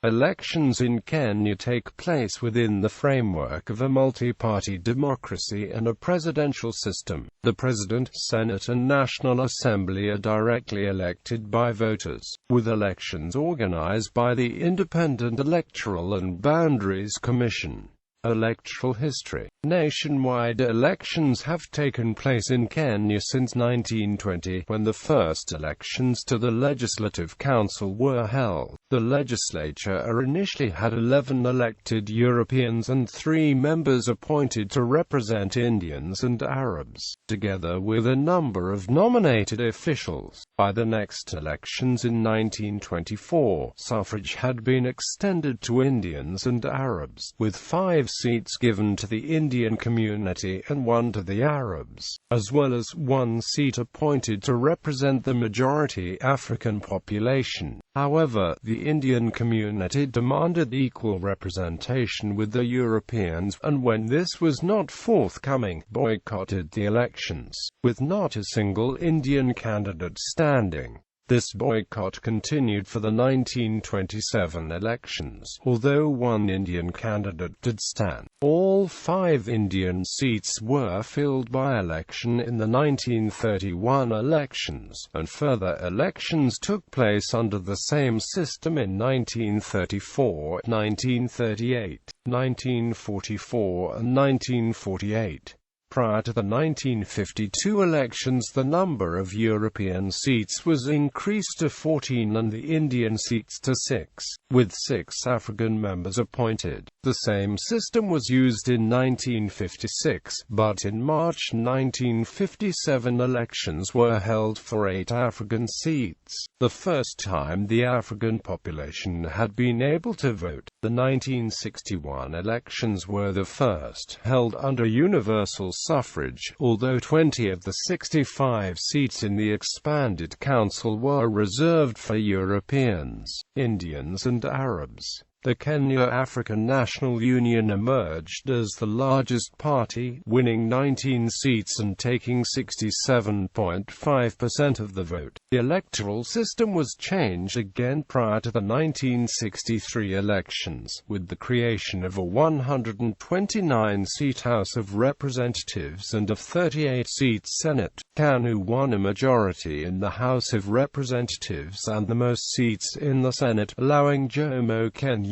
Elections in Kenya take place within the framework of a multi-party democracy and a presidential system. The President, Senate and National Assembly are directly elected by voters, with elections organized by the Independent Electoral and Boundaries Commission. Electoral history. Nationwide elections have taken place in Kenya since 1920, when the first elections to the Legislative Council were held. The legislature initially had 11 elected Europeans and 3 members appointed to represent Indians and Arabs, together with a number of nominated officials. By the next elections in 1924, suffrage had been extended to Indians and Arabs, with 5 seats given to the Indian community and 1 to the Arabs, as well as 1 seat appointed to represent the majority African population. However, the Indian community demanded equal representation with the Europeans, and when this was not forthcoming, boycotted the elections, with not a single Indian candidate standing. This boycott continued for the 1927 elections, although 1 Indian candidate did stand. All 5 Indian seats were filled by election in the 1931 elections, and further elections took place under the same system in 1934, 1938, 1944 and 1948. Prior to the 1952 elections, the number of European seats was increased to 14 and the Indian seats to 6, with 6 African members appointed. The same system was used in 1956, but in March 1957 elections were held for 8 African seats, the first time the African population had been able to vote. The 1961 elections were the first held under universal suffrage, although 20 of the 65 seats in the expanded council were reserved for Europeans, Indians and Arabs. The Kenya African National Union emerged as the largest party, winning 19 seats and taking 67.5% of the vote. The electoral system was changed again prior to the 1963 elections, with the creation of a 129-seat House of Representatives and a 38-seat Senate. KANU won a majority in the House of Representatives and the most seats in the Senate, allowing Jomo Kenyatta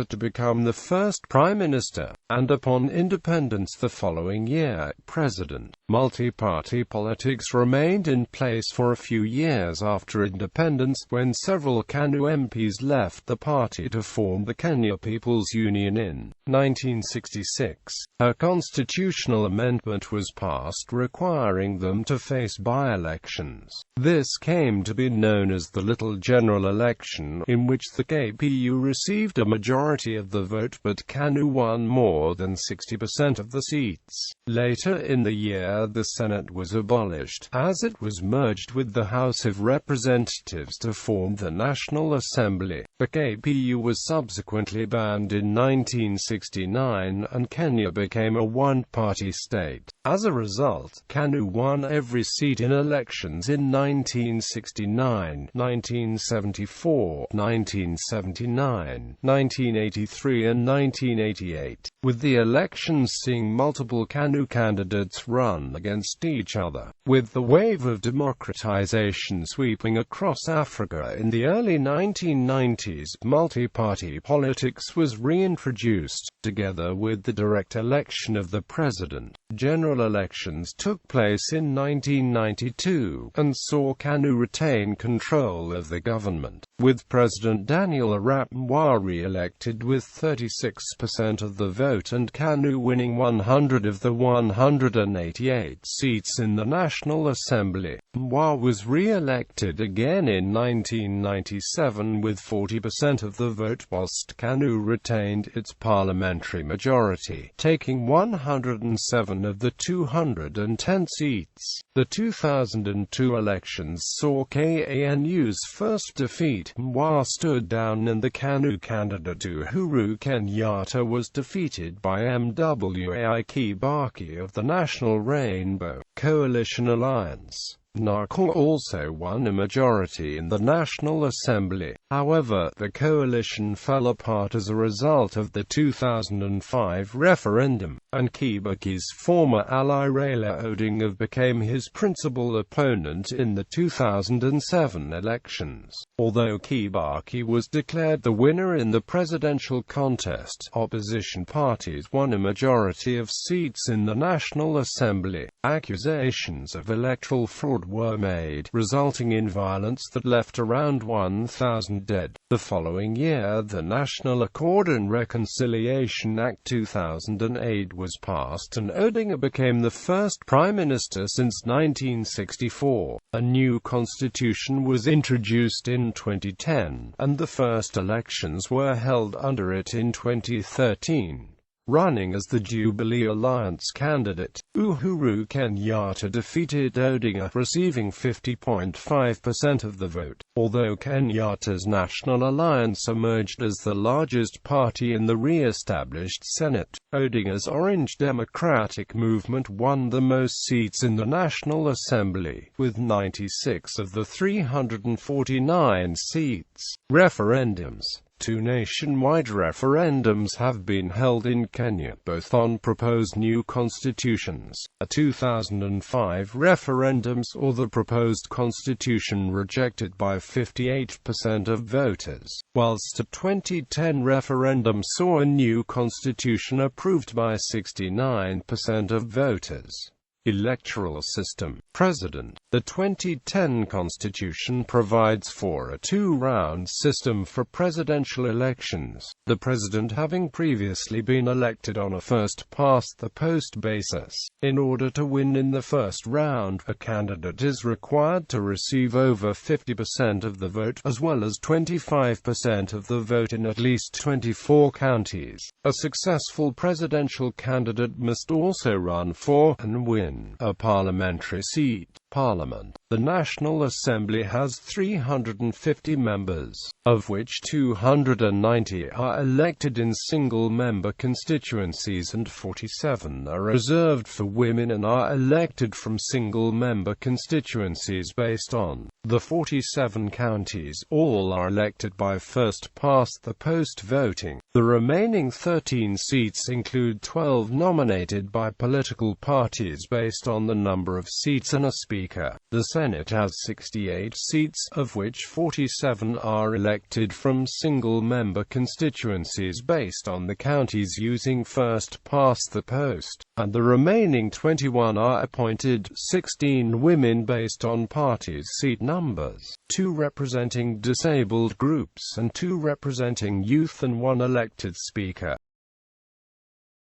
to become the first Prime Minister, and upon independence the following year, President. Multi-party politics remained in place for a few years after independence, when several KANU MPs left the party to form the Kenya People's Union in 1966. A constitutional amendment was passed requiring them to face by-elections. This came to be known as the Little General Election, in which the KPU received a majority of the vote but KANU won more than 60% of the seats. Later in the year, the Senate was abolished, as it was merged with the House of Representatives to form the National Assembly. The KPU was subsequently banned in 1969, and Kenya became a one-party state. As a result, KANU won every seat in elections in 1969, 1974, 1979, 1983 and 1988, with the elections seeing multiple KANU candidates run against each other. With the wave of democratization sweeping across Africa in the early 1990s, multi-party politics was reintroduced, together with the direct election of the president. General elections took place in 1992, and saw KANU retain control of the government, with President Daniel Arap Moi re-elected with 36% of the vote and KANU winning 100 of the 188 seats in the National Assembly. Moi was re-elected again in 1997 with 40% of the vote, whilst KANU retained its parliamentary majority, taking 107 of the 210 seats. The 2002 elections saw KANU's first defeat. Moi stood down and the KANU candidate Uhuru Kenyatta was defeated by Mwai Kibaki of the National Rainbow Coalition Alliance. NARC also won a majority in the National Assembly. However, the coalition fell apart as a result of the 2005 referendum, and Kibaki's former ally Raila Odinga became his principal opponent in the 2007 elections. Although Kibaki was declared the winner in the presidential contest, opposition parties won a majority of seats in the National Assembly. Accusations of electoral fraud were made, resulting in violence that left around 1,000 dead. The following year, the National Accord and Reconciliation Act 2008 was passed, and Odinga became the first prime minister since 1964. A new constitution was introduced in 2010, and the first elections were held under it in 2013. Running as the Jubilee Alliance candidate, Uhuru Kenyatta defeated Odinga, receiving 50.5% of the vote. Although Kenyatta's National Alliance emerged as the largest party in the re-established Senate, Odinga's Orange Democratic Movement won the most seats in the National Assembly, with 96 of the 349 seats. Referendums. 2 nationwide referendums have been held in Kenya, both on proposed new constitutions. A 2005 referendum saw the proposed constitution rejected by 58% of voters, whilst a 2010 referendum saw a new constitution approved by 69% of voters. Electoral system. President. The 2010 Constitution provides for a 2-round system for presidential elections, the president having previously been elected on a first-past-the-post basis. In order to win in the first round, a candidate is required to receive over 50% of the vote, as well as 25% of the vote in at least 24 counties. A successful presidential candidate must also run for, and win, a parliamentary seat. Parliament. The National Assembly has 350 members, of which 290 are elected in single-member constituencies and 47 are reserved for women and are elected from single-member constituencies based on the 47 counties. All are elected by first-past-the-post voting. The remaining 13 seats include 12 nominated by political parties based on the number of seats and a speaker. The Senate has 68 seats, of which 47 are elected from single-member constituencies based on the counties using first-past-the-post, and the remaining 21 are appointed, 16 women based on parties' seat numbers, 2 representing disabled groups and 2 representing youth, and 1 elected speaker.